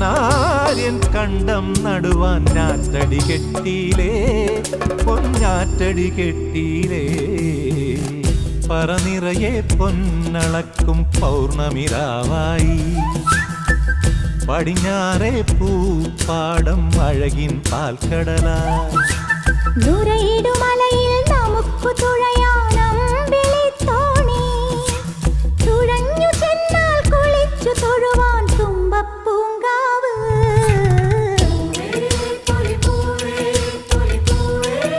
പൊന്നാര്യൻ കണ്ടം നടുവാൻ ഞാറ്റടി കെട്ടിയിലേ പൊന്നാറ്റടി കെട്ടിയിലേ പറനിറയെ പൊന്നളക്കും പൗർണമിരാവായി പടിഞ്ഞാറേ പൂപ്പാടം അഴകിൻ പാൽക്കടലായി